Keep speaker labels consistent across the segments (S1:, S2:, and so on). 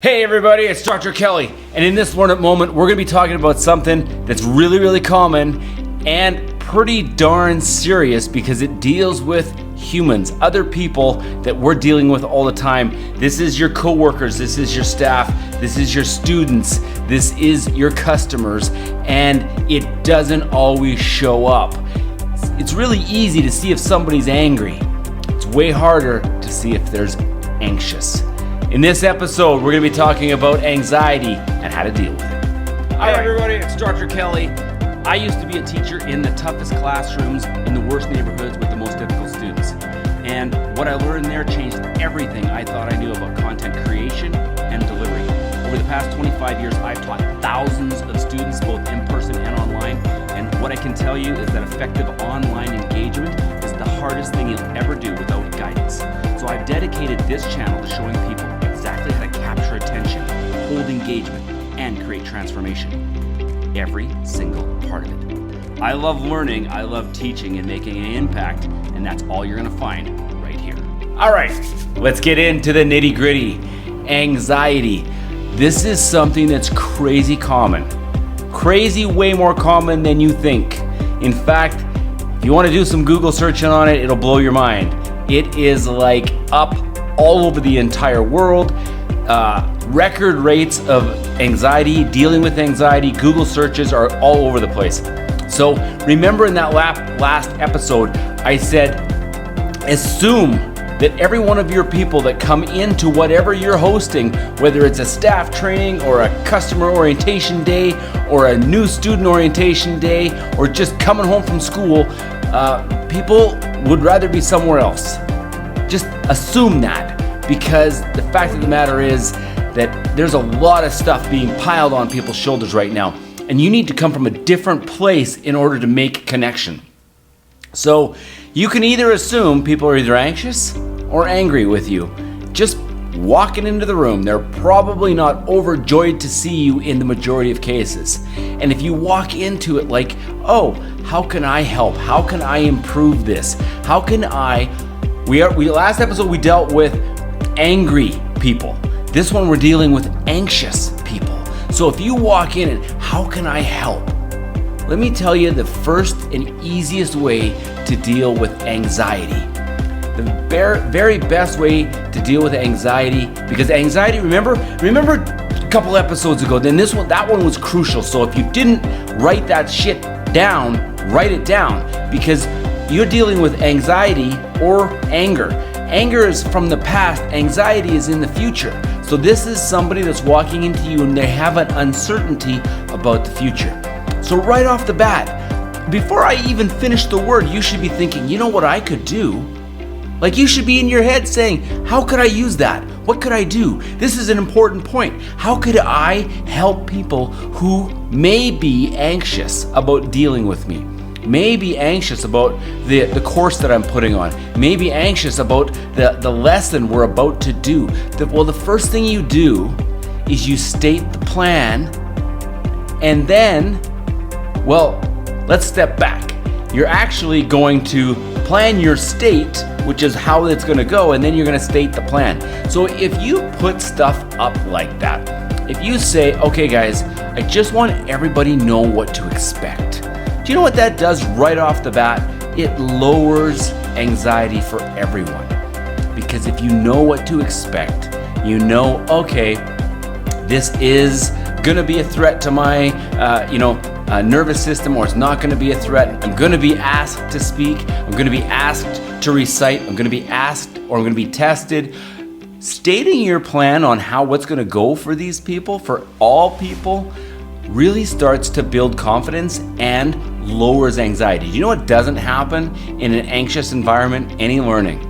S1: Hey everybody, it's Dr. Kelly, and in this Learn It moment, we're going to be talking about something that's really common and pretty darn serious because it deals with humans, other people that we're dealing with all the time. This is your coworkers, this is your staff, this is your students, this is your customers, and it doesn't always show up. It's really easy to see if somebody's angry. It's way harder to see if they're anxious. In this episode, we're going to be talking about anxiety and how to deal with it. Hi everybody, it's Dr. Kelly. I used to be a teacher in the toughest classrooms, in the worst neighborhoods with the most difficult students. And what I learned there changed everything I thought I knew about content creation and delivery. Over the past 25 years, I've taught thousands of students, both in person and online. And what I can tell you is that effective online engagement is the hardest thing you'll ever do without guidance. So I've dedicated this channel to showing people exactly how to capture attention, hold engagement, and create transformation. Every single part of it. I love learning, I love teaching and making an impact, and that's all you're gonna find right here. All right, let's get into the nitty-gritty. Anxiety. This is something that's crazy common. Crazy, way more common than you think. In fact, if you wanna do some Google searching on it, it'll blow your mind. It is like up all over the entire world. Record rates of anxiety, dealing with anxiety, Google searches are all over the place. So remember in that last episode, I said, assume that every one of your people that come into whatever you're hosting, whether it's a staff training or a customer orientation day or a new student orientation day or just coming home from school, people would rather be somewhere else. Just assume that, because the fact of the matter is that there's a lot of stuff being piled on people's shoulders right now, and you need to come from a different place in order to make connection. So you can either assume people are either anxious or angry with you. Just walking into the room, they're probably not overjoyed to see you in the majority of cases. And if you walk into it like, oh, how can I help? How can I improve this? How can last episode we dealt with angry people. This one we're dealing with anxious people. So if you walk in and how can I help? Let me tell you the first and easiest way to deal with anxiety. The very best way to deal with anxiety, because anxiety, remember a couple episodes ago, then that one was crucial. So if you didn't write that shit down, write it down, because you're dealing with anxiety or anger. Anger is from the past, anxiety is in the future. So this is somebody that's walking into you and they have an uncertainty about the future. So right off the bat, before I even finish the word, you should be thinking, you know what I could do? Like you should be in your head saying, how could I use that? What could I do? This is an important point. How could I help people who may be anxious about dealing with me? May be anxious about the course that I'm putting on, may be anxious about the lesson we're about to do. Well, the first thing you do is you state the plan, and then, well, let's step back. You're actually going to plan your state, which is how it's going to go, and then you're going to state the plan. So if you put stuff up like that, if you say, okay guys, I just want everybody to know what to expect. Do you know what that does right off the bat? It lowers anxiety for everyone. Because if you know what to expect, you know, okay, this is gonna be a threat to my, nervous system, or it's not gonna be a threat. I'm gonna be asked to speak. I'm gonna be asked to recite. I'm gonna be asked, or I'm gonna be tested. Stating your plan on what's gonna go for these people, for all people, really starts to build confidence and lowers anxiety. You know what doesn't happen in an anxious environment? Any learning.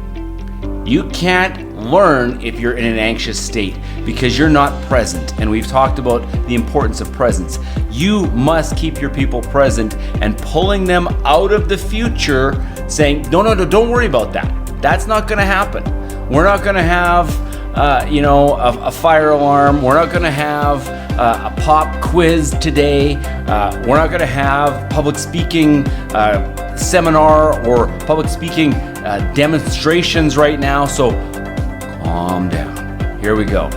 S1: You can't learn if you're in an anxious state because you're not present. And we've talked about the importance of presence. You must keep your people present and pulling them out of the future saying, no, don't worry about that. That's not gonna happen. We're not gonna have a fire alarm. We're not gonna have a pop quiz today. We're not gonna have public speaking seminar or public speaking demonstrations right now. So calm down. Here we go.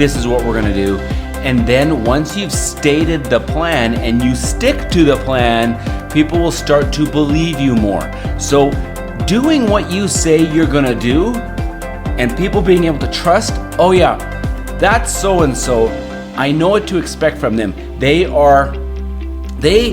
S1: this is what we're gonna do. And then once you've stated the plan and you stick to the plan, people will start to believe you more. So doing what you say you're gonna do and people being able to trust, oh yeah, that's so-and-so, I know what to expect from them. They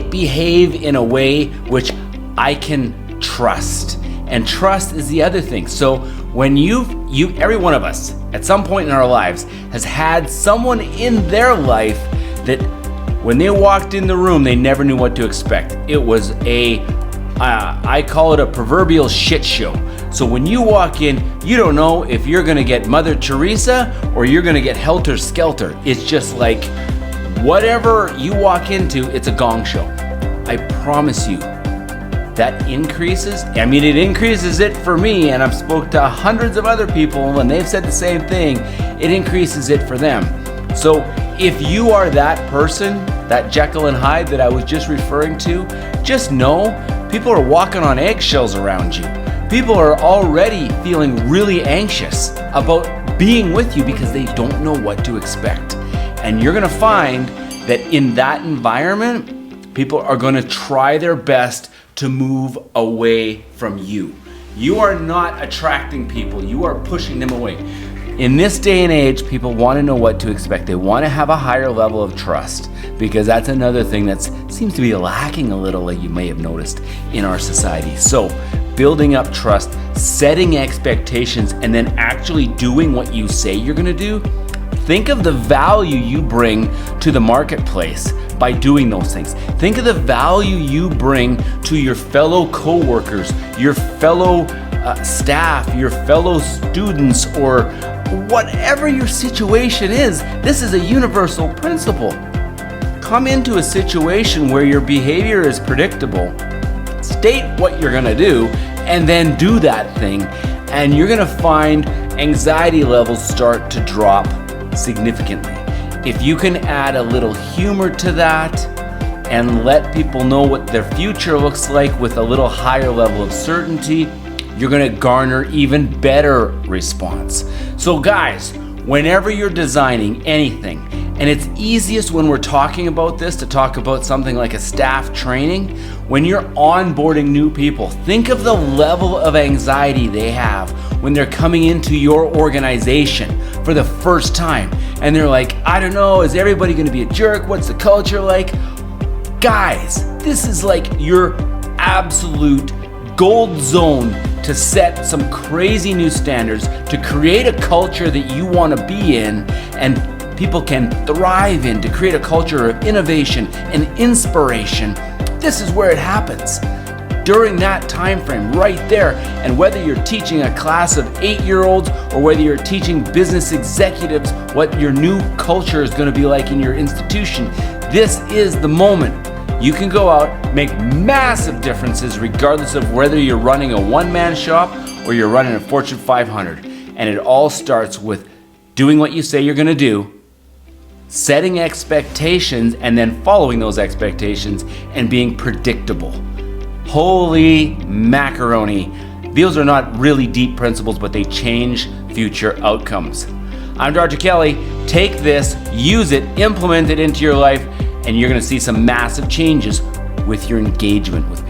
S1: behave in a way which I can trust. And trust is the other thing. So when every one of us at some point in our lives has had someone in their life that when they walked in the room, they never knew what to expect. It was I call it a proverbial shit show. So when you walk in, you don't know if you're gonna get Mother Teresa or you're gonna get Helter Skelter. It's just like, whatever you walk into, it's a gong show. I promise you, that increases, it increases it for me, and I've spoke to hundreds of other people and they've said the same thing, it increases it for them. So if you are that person, that Jekyll and Hyde that I was just referring to, just know people are walking on eggshells around you. People are already feeling really anxious about being with you because they don't know what to expect. And you're gonna find that in that environment, people are gonna try their best to move away from you. You are not attracting people, you are pushing them away. In this day and age, people want to know what to expect. They want to have a higher level of trust, because that's another thing that seems to be lacking a little, like you may have noticed in our society. So building up trust, setting expectations, and then actually doing what you say you're gonna do. Think of the value you bring to the marketplace by doing those things. Think of the value you bring to your fellow coworkers, your fellow staff, your fellow students, or whatever your situation is. This is a universal principle. Come into a situation where your behavior is predictable, state what you're gonna do, and then do that thing, and you're gonna find anxiety levels start to drop significantly. If you can add a little humor to that and let people know what their future looks like with a little higher level of certainty, you're gonna garner even better response. So guys, whenever you're designing anything, and it's easiest when we're talking about this to talk about something like a staff training, when you're onboarding new people, think of the level of anxiety they have when they're coming into your organization for the first time. And they're like, I don't know, is everybody gonna be a jerk? What's the culture like? Guys, this is like your absolute gold zone to set some crazy new standards, to create a culture that you want to be in and people can thrive in, to create a culture of innovation and inspiration. This is where it happens. During that time frame right there, and whether you're teaching a class of 8-year-olds or whether you're teaching business executives what your new culture is going to be like in your institution, this is the moment. You can go out, make massive differences regardless of whether you're running a one-man shop or you're running a Fortune 500. And it all starts with doing what you say you're gonna do, setting expectations, and then following those expectations and being predictable. Holy macaroni. Those are not really deep principles, but they change future outcomes. I'm Dr. Kelly. Take this, use it, implement it into your life, and you're gonna see some massive changes with your engagement with